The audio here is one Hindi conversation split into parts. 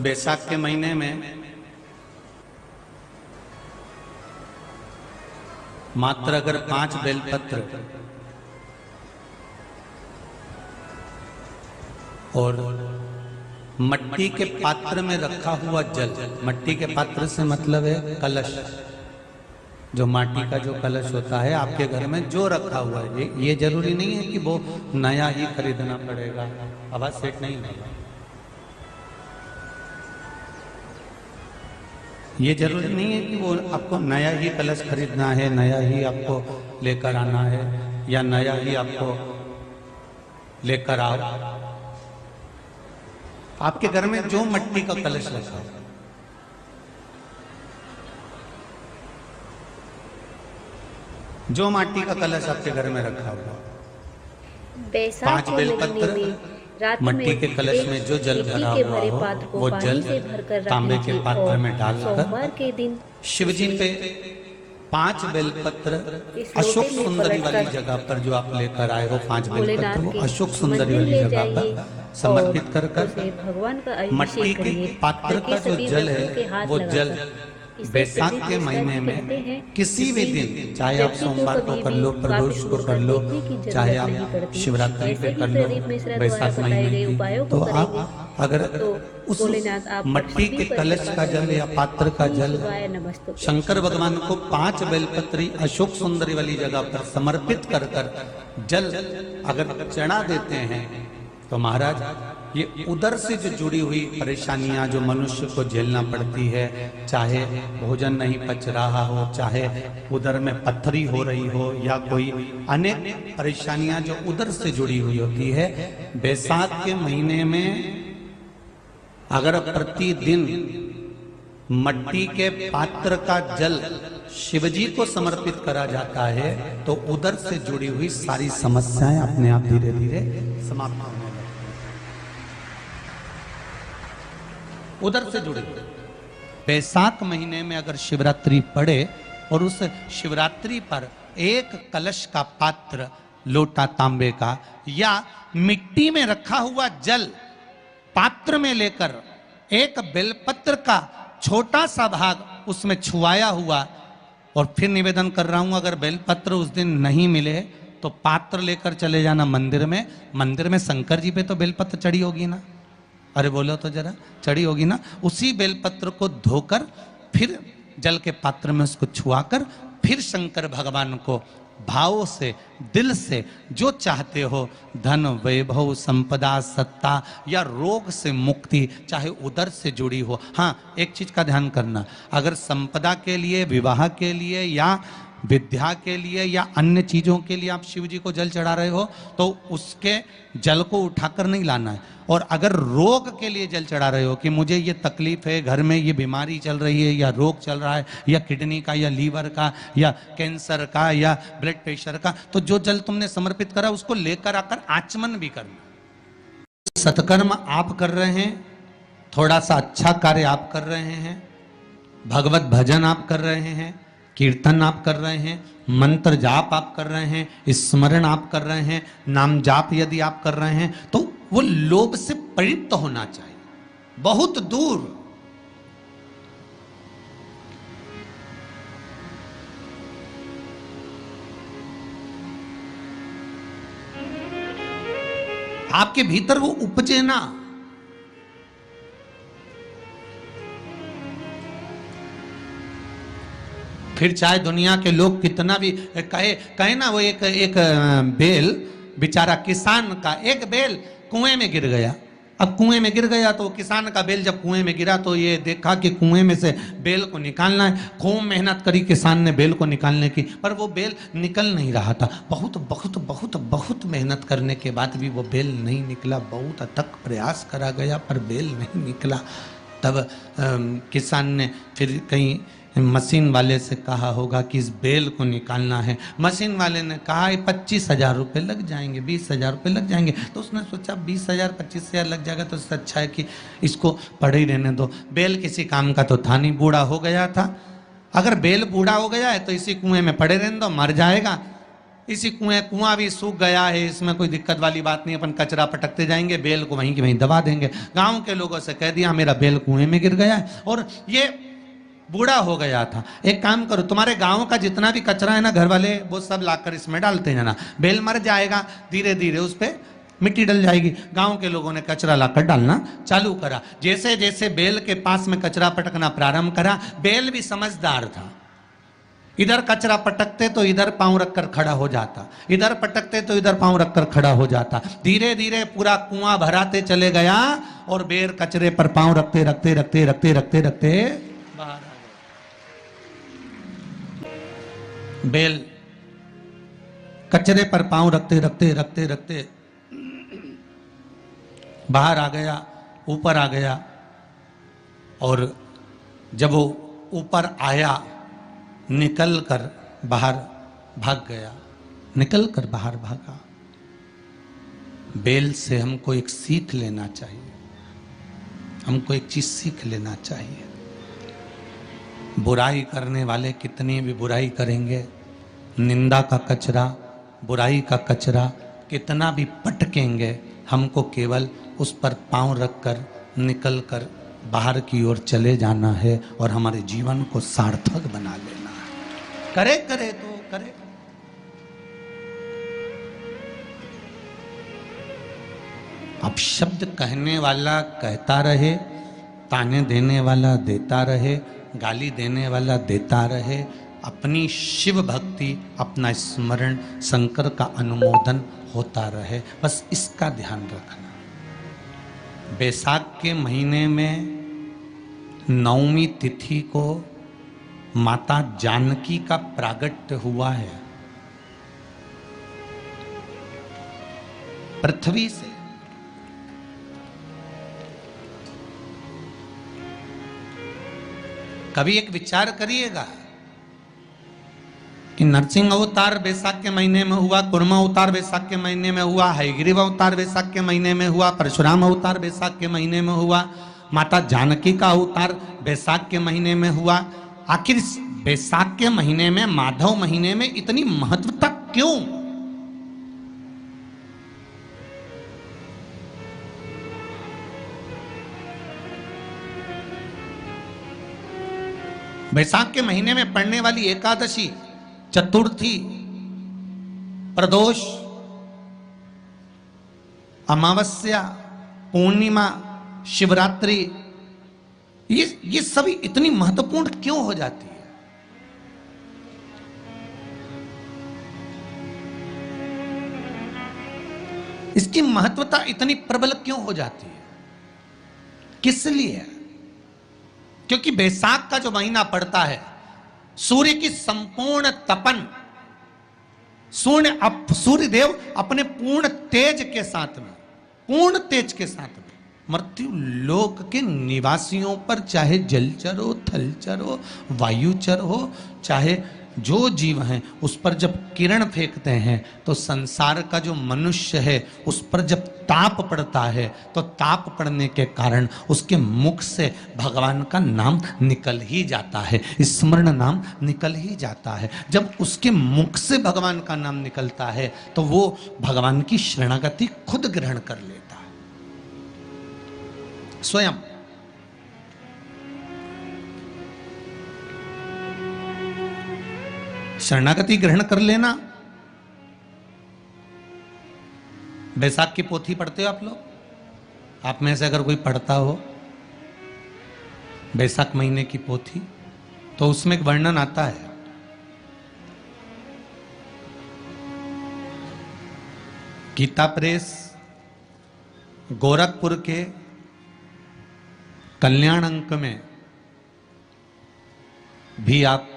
बैसाख के महीने में मात्र अगर 5 बेलपत्र और मट्टी के पात्र में रखा हुआ जल, मट्टी के पात्र से मतलब है कलश, जो माटी का जो कलश होता है आपके घर में जो रखा हुआ है, ये जरूरी नहीं है कि वो नया ही खरीदना पड़ेगा। आवाज सेट नहीं होगा। ये जरूरी नहीं है कि वो आपको नया ही कलश खरीदना है, नया ही आपको लेकर आना है या नया ही आपको लेकर आओ। आपके घर में जो मट्टी का कलश रखा है, जो माटी का कलश आपके घर में रखा हुआ, 5 बेलपत्र मट्टी के कलश में जो जल भरा हुआ हो वो जल तांबे के पात्र में डालकर शिव जी पे 5 बेलपत्र अशोक सुंदरी वाली जगह पर जो आप लेकर आए हो, 5 बेलपत्र वो अशोक सुंदरी वाली जगह पर समर्पित कर कर मट्टी के पात्र का जो जल है वो जल बैसाख के महीने में किसी भी दिन, चाहे आप सोमवार को कर लो, प्रदोष को कर लो, चाहे आप शिवरात्रि पे कर लो, बैसाख महीने की, तो आप अगर उस मट्टी के कलश का जल या पात्र का जल शंकर भगवान को 5 बेलपत्री अशोक सुंदरी वाली जगह पर समर्पित कर कर जल अगर चढ़ा देते हैं तो महाराज ये उदर से जो जुड़ी हुई परेशानियां जो मनुष्य को झेलना पड़ती है, चाहे भोजन नहीं पच रहा हो, चाहे उदर में पत्थरी हो रही हो या कोई अनेक परेशानियां जो उदर से जुड़ी हुई होती है, बैसाख के महीने में अगर प्रतिदिन मट्टी के पात्र का जल शिवजी को समर्पित करा जाता है तो उदर से जुड़ी हुई सारी समस्याएं अपने आप धीरे धीरे समाप्त होने लगती हैं। उधर से जुड़े बैसाख महीने में अगर शिवरात्रि पड़े और उस शिवरात्रि पर एक कलश का पात्र, लोटा तांबे का या मिट्टी में रखा हुआ जल पात्र में लेकर एक बेलपत्र का छोटा सा भाग उसमें छुआया हुआ, और फिर निवेदन कर रहा हूं अगर बेलपत्र उस दिन नहीं मिले तो पात्र लेकर चले जाना मंदिर में। मंदिर में शंकर जी पे तो बेलपत्र चढ़ी होगी ना, अरे बोलो तो जरा, चढ़ी होगी ना। उसी बेलपत्र को धोकर फिर जल के पात्र में उसको छुआकर फिर शंकर भगवान को भाव से, दिल से जो चाहते हो, धन वैभव संपदा सत्ता या रोग से मुक्ति, चाहे उधर से जुड़ी हो। हाँ, एक चीज का ध्यान करना, अगर संपदा के लिए, विवाह के लिए या विद्या के लिए या अन्य चीजों के लिए आप शिव जी को जल चढ़ा रहे हो तो उसके जल को उठाकर नहीं लाना है। और अगर रोग के लिए जल चढ़ा रहे हो कि मुझे ये तकलीफ है, घर में ये बीमारी चल रही है या रोग चल रहा है या किडनी का या लीवर का या कैंसर का या ब्लड प्रेशर का, तो जो जल तुमने समर्पित करा उसको लेकर आकर आचमन भी करना। सत्कर्म आप कर रहे हैं, थोड़ा सा अच्छा कार्य आप कर रहे हैं, भगवत भजन आप कर रहे हैं, कीर्तन आप कर रहे हैं, मंत्र जाप आप कर रहे हैं, स्मरण आप कर रहे हैं, नाम जाप यदि आप कर रहे हैं तो वो लोभ से परिप्त होना चाहिए, बहुत दूर। आपके भीतर वो उपजे ना। फिर चाहे दुनिया के लोग कितना भी कहे ना, वो एक बेल बेचारा किसान का, एक बेल कुएं में गिर गया। अब कुएं में गिर गया तो किसान का बेल जब कुएं में गिरा तो ये देखा कि कुएं में से बेल को निकालना है। खूब मेहनत करी किसान ने बेल को निकालने की, पर वो बेल निकल नहीं रहा था। बहुत बहुत बहुत बहुत मेहनत करने के बाद भी वो बेल नहीं निकला। बहुत अथक प्रयास करा गया पर बेल नहीं निकला। तब किसान ने फिर कहीं मशीन वाले से कहा होगा कि इस बेल को निकालना है। मशीन वाले ने कहा 25,000 रुपये लग जाएंगे, 20,000 रुपये लग जाएंगे। तो उसने सोचा 20,000 25,000 लग जाएगा तो इससे अच्छा है कि इसको पड़े ही रहने दो। बेल किसी काम का तो था नहीं, बूढ़ा हो गया था। अगर बेल बूढ़ा हो गया है तो इसी कुएं में पड़े रहने दो, मर जाएगा। इसी कुआं भी सूख गया है, इसमें कोई दिक्कत वाली बात नहीं, अपन कचरा पटकते जाएंगे, बेल को वहीं की वहीं दबा देंगे। गांव के लोगों से कह दिया मेरा बेल कुएं में गिर गया है और ये बूढ़ा हो गया था। एक काम करो, तुम्हारे गांव का जितना भी कचरा है ना, घर वाले वो सब लाकर इसमें डालते जाना, बेल मर जाएगा, धीरे धीरे उस पर मिट्टी डल जाएगी। गांव के लोगों ने कचरा लाकर डालना चालू करा। जैसे जैसे बेल के पास में कचरा पटकना प्रारंभ करा, बेल भी समझदार था। इधर कचरा पटकते तो इधर पांव रखकर खड़ा हो जाता, इधर पटकते तो इधर पांव रखकर खड़ा हो जाता। धीरे धीरे पूरा कुआं भराते चले गया और बेर कचरे पर पांव रखते रखते रखते रखते रखते रखते बाहर आ गया। बेल कचरे पर पांव रखते रखते रखते रखते बाहर आ गया, ऊपर आ गया। और जब वो ऊपर आया, निकल कर बाहर भाग गया, निकल कर बाहर भागा। बेल से हमको एक सीख लेना चाहिए, हमको एक चीज सीख लेना चाहिए। बुराई करने वाले कितनी भी बुराई करेंगे, निंदा का कचरा, बुराई का कचरा कितना भी पटकेंगे, हमको केवल उस पर पांव रखकर निकल कर बाहर की ओर चले जाना है और हमारे जीवन को सार्थक बना लेना है। करे करे तो करे। अब शब्द कहने वाला कहता रहे, ताने देने वाला देता रहे, गाली देने वाला देता रहे, अपनी शिव भक्ति, अपना स्मरण, शंकर का अनुमोदन होता रहे, बस इसका ध्यान रखना। बैसाख के महीने में 9वीं तिथि को माता जानकी का प्रागट्य हुआ है पृथ्वी से। कभी एक विचार करिएगा कि नरसिंह अवतार बैसाख के महीने में हुआ, कुर्मा अवतार बैसाख के महीने में हुआ, हयग्रीव अवतार बैसाख के महीने में हुआ, परशुराम अवतार बैसाख के महीने में हुआ, माता जानकी का अवतार बैसाख के महीने में हुआ। आखिर बैसाख के महीने में, माधव महीने में इतनी महत्वता क्यों? बैसाख के महीने में पड़ने वाली एकादशी, चतुर्थी, प्रदोष, अमावस्या, पूर्णिमा, शिवरात्रि, ये सभी इतनी महत्वपूर्ण क्यों हो जाती है? इसकी महत्वता इतनी प्रबल क्यों हो जाती है? किस लिए? क्योंकि बैसाख का जो महीना पड़ता है, सूर्य की संपूर्ण तपन, सूर्य देव अपने पूर्ण तेज के साथ में, पूर्ण तेज के साथ में मृत्यु लोक के निवासियों पर, चाहे जलचर हो, थलचर हो, वायुचर हो, चाहे जो जीव हैं, उस पर जब किरण फेंकते हैं तो संसार का जो मनुष्य है उस पर जब ताप पड़ता है तो ताप पड़ने के कारण उसके मुख से भगवान का नाम निकल ही जाता है, स्मरण नाम निकल ही जाता है। जब उसके मुख से भगवान का नाम निकलता है तो वो भगवान की शरणागति खुद ग्रहण कर लेता है स्वयं। शरणागति ग्रहण कर लेना। बैसाख की पोथी पढ़ते हो आप लोग? आप में से अगर कोई पढ़ता हो बैसाख महीने की पोथी, तो उसमें एक वर्णन आता है, गीता प्रेस गोरखपुर के कल्याण अंक में भी आप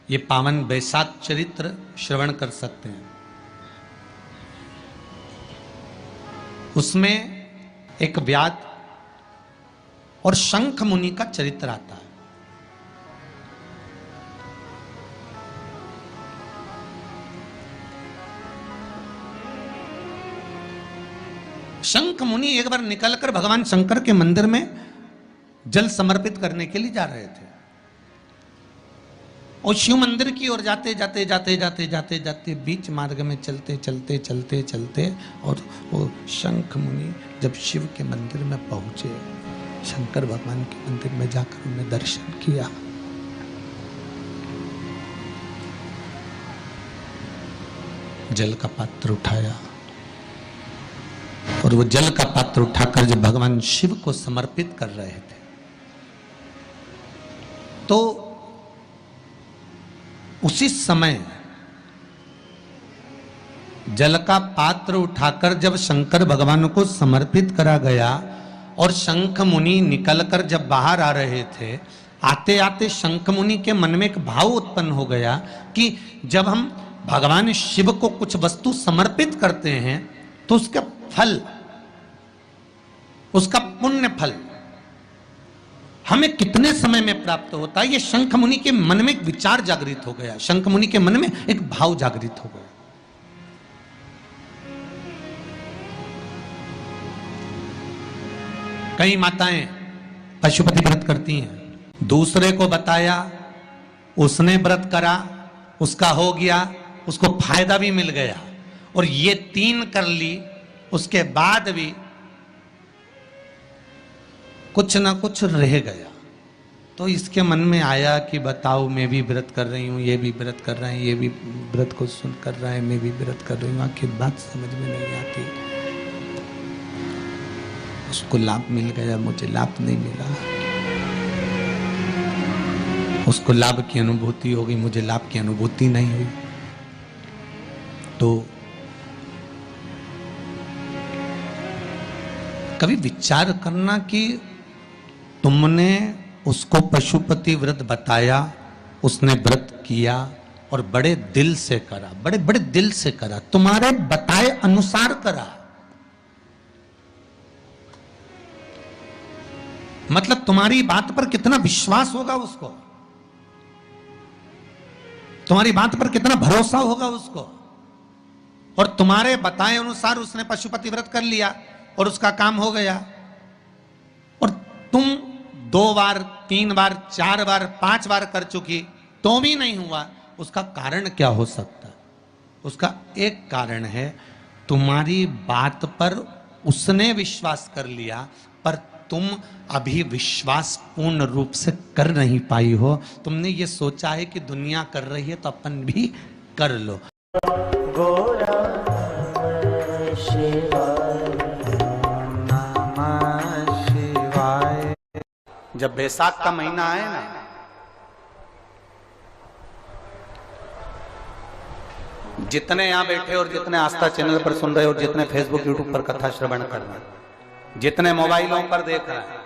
ये पावन बैसाख चरित्र श्रवण कर सकते हैं। उसमें एक व्याध और शंख मुनि का चरित्र आता है। शंख मुनि एक बार निकलकर भगवान शंकर के मंदिर में जल समर्पित करने के लिए जा रहे थे। और शिव मंदिर की ओर जाते जाते जाते जाते जाते जाते बीच मार्ग में चलते चलते चलते चलते और वो शंख मुनि जब शिव के मंदिर में पहुंचे, शंकर भगवान के मंदिर में जाकर उन्हें दर्शन किया। जल का पात्र उठाया और वो जल का पात्र उठाकर जब भगवान शिव को समर्पित कर रहे थे तो उसी समय जल का पात्र उठाकर जब शंकर भगवान को समर्पित करा गया और शंख मुनि निकलकर जब बाहर आ रहे थे, आते आते शंख मुनि के मन में एक भाव उत्पन्न हो गया कि जब हम भगवान शिव को कुछ वस्तु समर्पित करते हैं तो उसका फल, उसका पुण्य फल हमें कितने समय में प्राप्त होता है। ये शंख मुनि के मन में एक विचार जागृत हो गया, शंख मुनि के मन में एक भाव जागृत हो गया। कई माताएं पशुपति व्रत करती हैं, दूसरे को बताया, उसने व्रत करा, उसका हो गया, उसको फायदा भी मिल गया, और ये 3 कर ली, उसके बाद भी कुछ ना कुछ रह गया। तो इसके मन में आया कि बताओ, मैं भी व्रत कर रही हूँ, ये भी व्रत कर रहे हैं, ये भी व्रत को सुन कर रहा है, मैं भी व्रत कर रही हूँ, आखिर बात समझ में नहीं आती। उसको लाभ मिल गया, मुझे लाभ नहीं मिला। उसको लाभ की अनुभूति हो गई, मुझे लाभ की अनुभूति नहीं हुई। तो कभी विचार करना कि तुमने उसको पशुपति व्रत बताया, उसने व्रत किया और बड़े दिल से करा, बड़े बड़े दिल से करा, तुम्हारे बताए अनुसार करा। मतलब तुम्हारी बात पर कितना विश्वास होगा उसको, तुम्हारी बात पर कितना भरोसा होगा उसको। और तुम्हारे बताए अनुसार उसने पशुपति व्रत कर लिया और उसका काम हो गया, और तुम 2 बार 3 बार 4 बार 5 बार कर चुकी तो भी नहीं हुआ। उसका कारण क्या हो सकता? उसका एक कारण है, तुम्हारी बात पर उसने विश्वास कर लिया, पर तुम अभी विश्वास पूर्ण रूप से कर नहीं पाई हो। तुमने ये सोचा है कि दुनिया कर रही है तो अपन भी कर लो। गोरा शिवाय। जब बैसाख का महीना आए ना, जितने यहां बैठे और जितने आस्था चैनल पर सुन रहे और जितने फेसबुक यूट्यूब पर कथा श्रवण कर रहे, जितने मोबाइलों पर देख रहे हैं,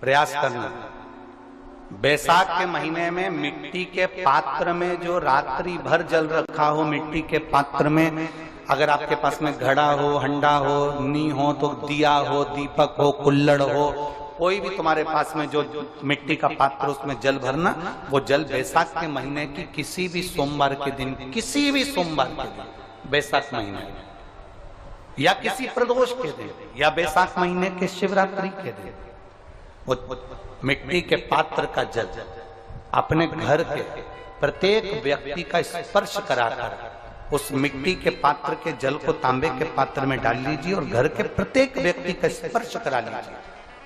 प्रयास करना, बैसाख के महीने में मिट्टी के पात्र में जो रात्रि भर जल रखा हो, मिट्टी के पात्र में, अगर आपके पास में घड़ा हो, हंडा हो, नी हो, तो दिया हो, दीपक हो, कुल्लड़ हो, कोई भी तुम्हारे पास में जो मिट्टी का पात्र, उसमें जल भरना। वो जल बैसाख के महीने की किसी भी सोमवार के दिन, किसी भी सोमवार के दिन, बैसाख महीने या किसी प्रदोष के दिन या बैसाख महीने के शिवरात्रि के दिन, वो मिट्टी के पात्र का जल अपने घर के प्रत्येक व्यक्ति का स्पर्श कराकर उस मिट्टी के पात्र के जल को तांबे के पात्र में डाल लीजिए और घर के प्रत्येक व्यक्ति का स्पर्श करा लीजिए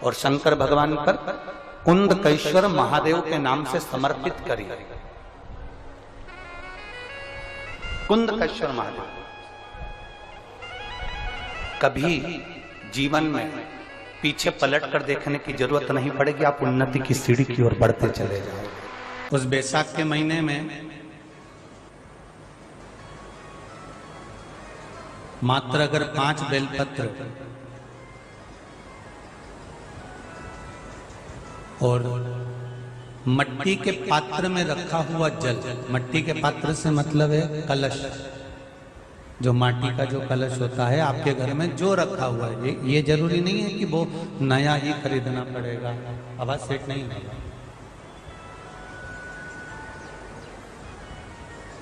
और शंकर भगवान पर कुंदकेश्वर महादेव के नाम से समर्पित करिए। कुंदकेश्वर महादेव। कभी जीवन में पीछे पलट कर देखने की जरूरत नहीं पड़ेगी, आप उन्नति की सीढ़ी की ओर बढ़ते चले जाओ। उस बैसाख के महीने में मात्र अगर 5 बेलपत्र और मट्टी के पात्र में रखा हुआ जल, मट्टी के पात्र से मतलब है कलश, जो माटी का जो कलश होता है आपके घर में जो रखा हुआ है, ये जरूरी नहीं है कि वो नया ही खरीदना पड़ेगा। आवाज सेट नहीं है।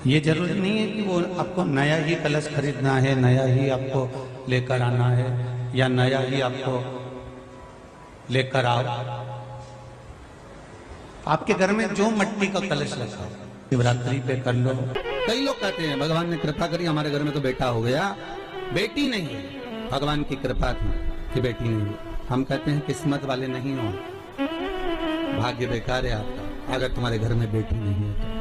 ये जरूरी नहीं है कि वो आपको नया ही कलश खरीदना है, नया ही आपको लेकर आना है या नया ही आपको लेकर आओ। आपके घर में जो मिट्टी का कलश लगा हो, शिवरात्रि पे कर लो। कई लोग कहते हैं भगवान ने कृपा करी, हमारे घर में तो बेटा हो गया। बेटी नहीं है, भगवान की कृपा थी कि बेटी नहीं है। हम कहते हैं किस्मत वाले नहीं हो, भाग्य बेकार है आपका अगर तुम्हारे घर में बेटी नहीं है।